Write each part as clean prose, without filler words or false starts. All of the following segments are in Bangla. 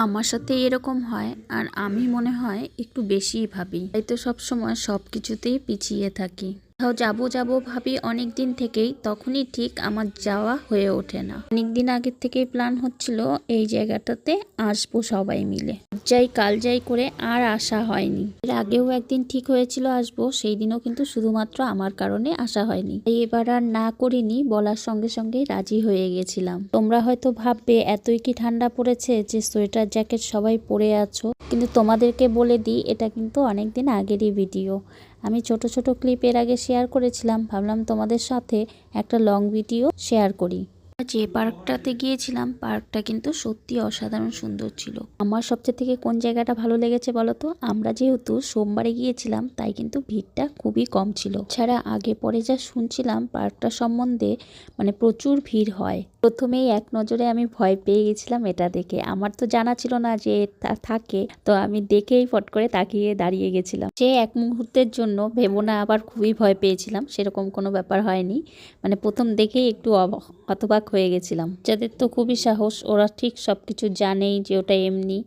আমার সাথে এরকম হয় আর আমি মনে হয় একটু বেশিই ভাবি, তাই তো সবসময় সব কিছুতেই পিছিয়ে থাকি। কোথাও যাবো যাবো ভাবি অনেক দিন থেকেই, তখনই ঠিক আমার যাওয়া হয়ে ওঠে না। অনেক দিন আগের থেকেই প্ল্যান হচ্ছিল এই জায়গাটাতে আসবো সবাই মিলে, যাই কাল যাই করে আর আসা হয়নি। এর আগেও একদিন ঠিক হয়েছিল আসবো, সেই দিনও কিন্তু শুধুমাত্র আমার কারণে আসা হয়নি। তাই এবার আর না করিনি, বলার সঙ্গে সঙ্গে রাজি হয়ে গেছিলাম। তোমরা হয়তো ভাববে এতই কি ঠান্ডা পড়েছে যে সোয়েটার জ্যাকেট সবাই পরে আছো, কিন্তু তোমাদেরকে বলে দিই এটা কিন্তু অনেকদিন আগেরই ভিডিও। আমি ছোট ছোট ক্লিপ এর আগে শেয়ার করেছিলাম, ভাবলাম তোমাদের সাথে একটা লং ভিডিও শেয়ার করি। যে পার্কটাতে গিয়েছিলাম, পার্কটা কিন্তু সত্যি অসাধারণ সুন্দর ছিল। আমার সবচেয়ে থেকে কোন জায়গাটা ভালো লেগেছে বলো তো? আমরা যেহেতু সোমবারে গিয়েছিলাম তাই কিন্তু ভিড়টা খুবই কম ছিল। ছাড়া আগে পরে যা শুনছিলাম পার্কটা সম্বন্ধে, মানে প্রচুর ভিড় হয়। প্রথমেই এক নজরে আমি ভয় পেয়ে গেছিলাম এটা দেখে। আমার তো জানা ছিল না যে এটা থাকে, তো আমি দেখেই ফট করে তাকিয়ে দাঁড়িয়ে গেছিলাম। সে এক মুহূর্তের জন্য ভেবো না আবার খুবই ভয় পেয়েছিলাম, সেরকম কোনো ব্যাপার হয়নি। মানে প্রথম দেখেই একটু হতবাক হয়ে গেছিলাম। যাদের তো খুবই সাহস, ওরা ঠিক সব কিছু জানেই যে ওটা এমনি।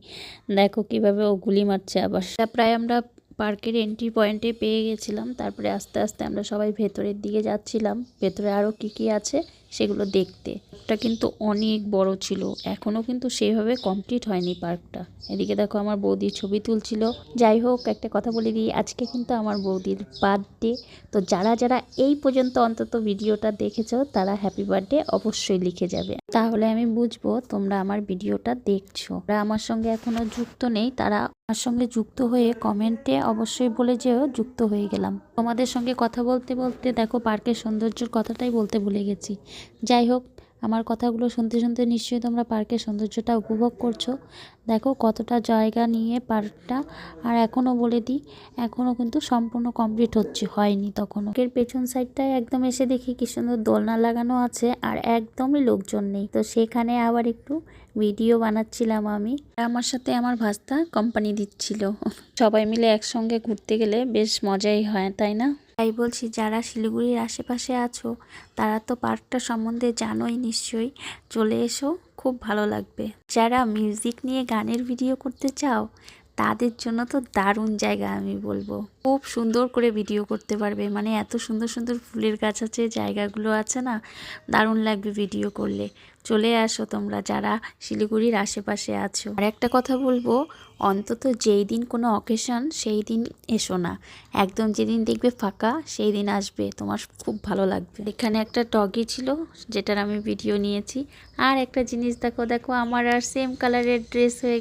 দেখো কিভাবে ও গুলি মারছে আবার। প্রায় আমরা পার্কের এন্ট্রি পয়েন্টে পেয়ে গেছিলাম। তারপরে আস্তে আস্তে আমরা সবাই ভেতরের দিকে যাচ্ছিলাম, ভেতরে আরও কি আছে সেগুলো দেখতে। পার্কটা কিন্তু অনেক বড় ছিল, এখনো কিন্তু সেভাবে কমপ্লিট হয়নি পার্কটা। এদিকে দেখো আমার বৌদির ছবি তুলছিল। যাই হোক, একটা কথা বলে দিই, আজকে কিন্তু আমার বৌদির বার্থডে। তো যারা যারা এই পর্যন্ত অন্তত ভিডিওটা দেখেছো তারা হ্যাপি বার্থডে অবশ্যই লিখে যাবে, তাহলে আমি বুঝবো তোমরা আমার ভিডিওটা দেখছো। যারা আমার সঙ্গে এখনো যুক্ত নেই তারা আমার সঙ্গে যুক্ত হয়ে কমেন্টে অবশ্যই বলে যেও যুক্ত হয়ে গেলাম। তোমাদের সঙ্গে কথা বলতে বলতে দেখো পার্কের সৌন্দর্যের কথাটাই বলতে ভুলে গেছি। যাই হোক, আমার কথাগুলো শুনতে শুনতে নিশ্চয়ই তোমরা পার্কের সৌন্দর্যটা উপভোগ করছো। দেখো কতটা জায়গা নিয়ে পার্কটা। আর এখনও বলে দিই, এখনও কিন্তু সম্পূর্ণ কমপ্লিট হয়নি তখনও। এর পেছন সাইডটায় একদম এসে দেখি কি সুন্দর দোলনা লাগানো আছে আর একদমই লোকজন নেই। তো সেখানে আবার একটু ভিডিও বানাচ্ছিলাম আমি। আমার সাথে আমার ভাস্তা কোম্পানি দিচ্ছিল। সবাই মিলে একসঙ্গে ঘুরতে গেলে বেশ মজাই হয়, তাই না? তাই বলছি, যারা শিলিগুড়ির আশেপাশে আছো তারা তো পার্কটা সম্বন্ধে জানোই নিশ্চয়ই। চলে এসো, খুব ভালো লাগবে। যারা মিউজিক নিয়ে গানের ভিডিও করতে চাও তাদের জন্য তো দারুণ জায়গা আমি বলবো। খুব সুন্দর করে ভিডিও করতে পারবে, মানে এত সুন্দর সুন্দর ফুলের গাছ আছে, জায়গাগুলো আছে না, দারুণ লাগবে ভিডিও করলে। চলে আসো তোমরা যারা শিলিগুড়ির আশেপাশে আছো। আর একটা কথা বলবো, অন্তত যেই দিন কোনো অকেশন সেই দিন এসো না, একদম যেদিন দেখবে ফাঁকা সেই দিন আসবে, তোমার খুব ভালো লাগবে। এখানে একটা ডগি ছিল যেটার আমি ভিডিও নিয়েছি। আর একটা জিনিস দেখো, দেখো আমার আর সেম কালারের ড্রেস হয়ে